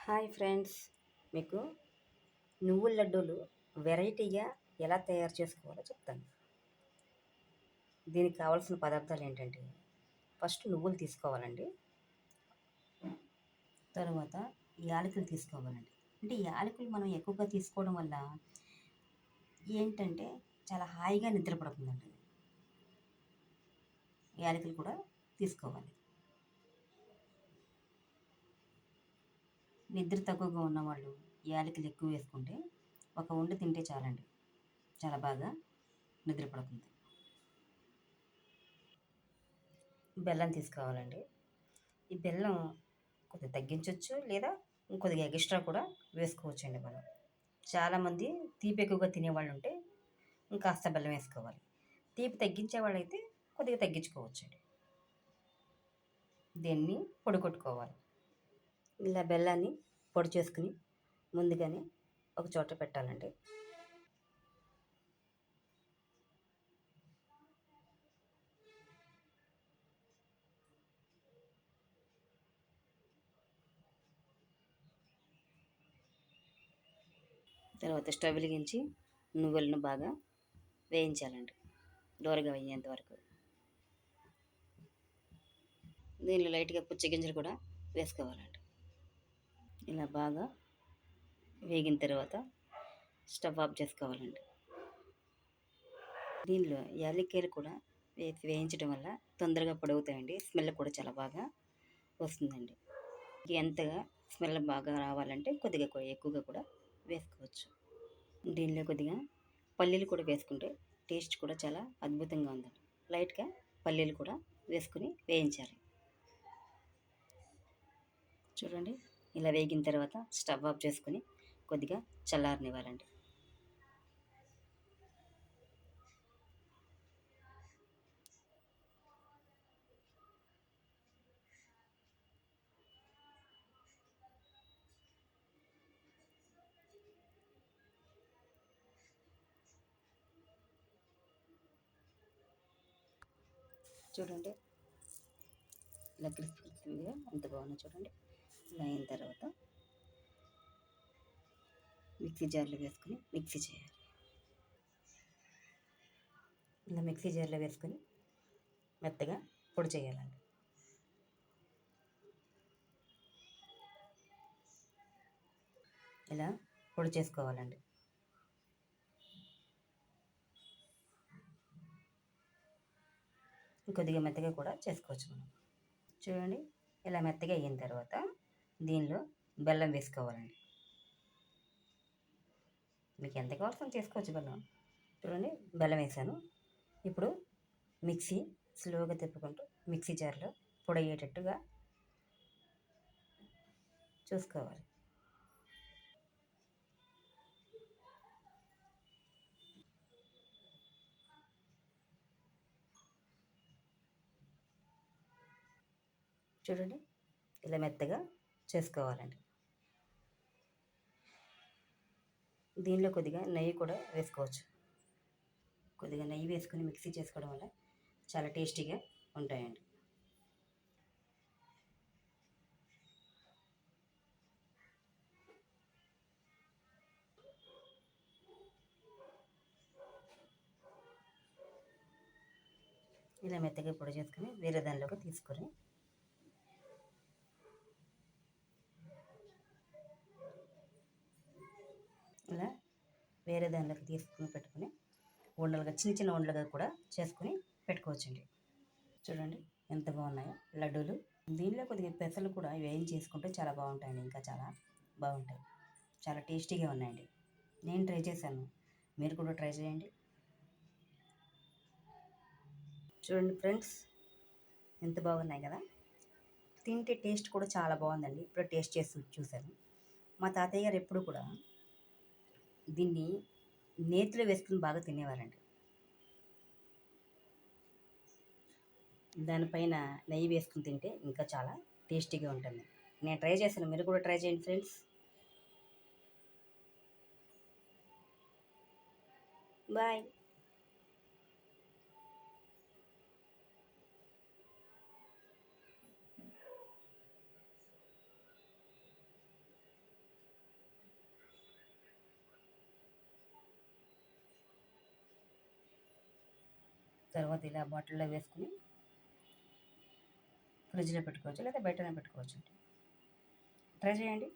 Hi friends, మీకు నువ్వుల లడ్డూలు వెరైటీగా ఎలా తయారు చేసుకోవాలో చెప్తాను. దీనికి కావాల్సిన పదార్థాలు ఏంటంటే, ఫస్ట్ నువ్వులు తీసుకోవాలండి. తర్వాత యాలకులు తీసుకోవాలండి. అంటే యాలకులు మనం ఎక్కువగా తీసుకోవడం వల్ల ఏంటంటే చాలా హాయిగా నిద్ర పడుతుందండి. యాలకులు కూడా తీసుకోవాలి. నిద్ర తక్కువగా ఉన్నవాళ్ళు యాలకులు ఎక్కువ వేసుకుంటే ఒక ఉండ తింటే చాలండి, చాలా బాగా నిద్ర పడుతుంది. బెల్లం తీసుకోవాలండి. ఈ బెల్లం కొద్దిగా తగ్గించవచ్చు, లేదా ఇంకొద్దిగా ఎక్స్ట్రా కూడా వేసుకోవచ్చండి మనం. చాలామంది తీపి ఎక్కువగా తినేవాళ్ళు ఉంటే ఇంకాస్త బెల్లం వేసుకోవాలి. తీపి తగ్గించే వాళ్ళైతే కొద్దిగా తగ్గించుకోవచ్చండి. దీన్ని పొడి కొట్టుకోవాలి. ఇలా బెల్లాన్ని పొడి చేసుకుని ముందుగానే ఒక చోట పెట్టాలండి. తర్వాత స్టవ్ వెలిగించి నువ్వులను బాగా వేయించాలండి, దోరగా వేయేంత వరకు. దీనిలో లైట్గా పుచ్చ గింజలు కూడా వేసుకోవాలండి. ఇలా బాగా వేగిన తర్వాత స్టవ్ ఆఫ్ చేసుకోవాలండి. దీనిలో యాలక్కాయలు కూడా వేసి వేయించడం వల్ల తొందరగా పొడవుతాయండి. స్మెల్ కూడా చాలా బాగా వస్తుందండి. ఎంతగా స్మెల్ బాగా రావాలంటే కొద్దిగా ఎక్కువగా కూడా వేసుకోవచ్చు. దీనిలో కొద్దిగా పల్లీలు కూడా వేసుకుంటే టేస్ట్ కూడా చాలా అద్భుతంగా ఉందండి. లైట్గా పల్లీలు కూడా వేసుకుని వేయించాలి. చూడండి, ఇలా వేగిన తర్వాత స్టవ్ ఆఫ్ చేసుకుని కొద్దిగా చల్లారనివ్వాలండి. చూడండి, ఇలా క్రిస్పీగా ఎంత బాగుందో చూడండి. ఇలా అయిన తర్వాత మిక్సీ జార్లో వేసుకుని మిక్సీ చేయాలి. ఇలా మిక్సీ జార్లో వేసుకొని మెత్తగా పొడి చేయాలండి. ఇలా పొడి చేసుకోవాలండి. కొద్దిగా మెత్తగా కూడా చేసుకోవచ్చు మనం. చూడండి, ఇలా మెత్తగా అయిన తర్వాత దీనిలో బెల్లం వేసుకోవాలండి. మీకు ఎంత కావాల్సిన చేసుకోవచ్చు బెల్లం. చూడండి, బెల్లం వేసాను. ఇప్పుడు మిక్సీ స్లోగా తిప్పుకుంటూ మిక్సీ జార్లో పొడి అయ్యేటట్టుగా చూసుకోవాలి. చూడండి, ఇలా మెత్తగా చేసుకోవాలండి. దీనిలో కొద్దిగా నెయ్యి కూడా వేసుకోవచ్చు. కొద్దిగా నెయ్యి వేసుకొని మిక్సీ చేసుకోవడం వల్ల చాలా టేస్టీగా ఉంటాయండి. ఇలా మెత్తగా పొడి చేసుకొని వేరే దానిలోకి తీసుకొని ఇలా వేరే దానిలోకి తీసుకుని పెట్టుకుని ఉండలుగా చిన్న చిన్న ఉండలుగా కూడా చేసుకుని పెట్టుకోవచ్చండి. చూడండి, ఎంత బాగున్నాయో లడ్డూలు. దీనిలో కొద్దిగా పెసలు కూడా వేయించి చేసుకుంటే చాలా బాగుంటాయండి, ఇంకా చాలా బాగుంటాయి. చాలా టేస్టీగా ఉన్నాయండి. నేను ట్రై చేశాను, మీరు కూడా ట్రై చేయండి. చూడండి ఫ్రెండ్స్, ఎంత బాగున్నాయి కదా. తింటే టేస్ట్ కూడా చాలా బాగుందండి. ఇప్పుడు టేస్ట్ చేసి చూశాను. మా తాతయ్య గారు ఎప్పుడు కూడా దీన్ని నేతిలో వేసుకుని బాగా తినేవారండి. దానిపైన నెయ్యి వేసుకుని తింటే ఇంకా చాలా టేస్టీగా ఉంటుంది. నేను ట్రై చేశాను, మీరు కూడా ట్రై చేయండి ఫ్రెండ్స్. బాయ్. తర్వాత ఇలా బాటిల్లో వేసుకుని ఫ్రిడ్జ్లో పెట్టుకోవచ్చు లేదా బయటనే పెట్టుకోవచ్చు అండి. ట్రై చేయండి.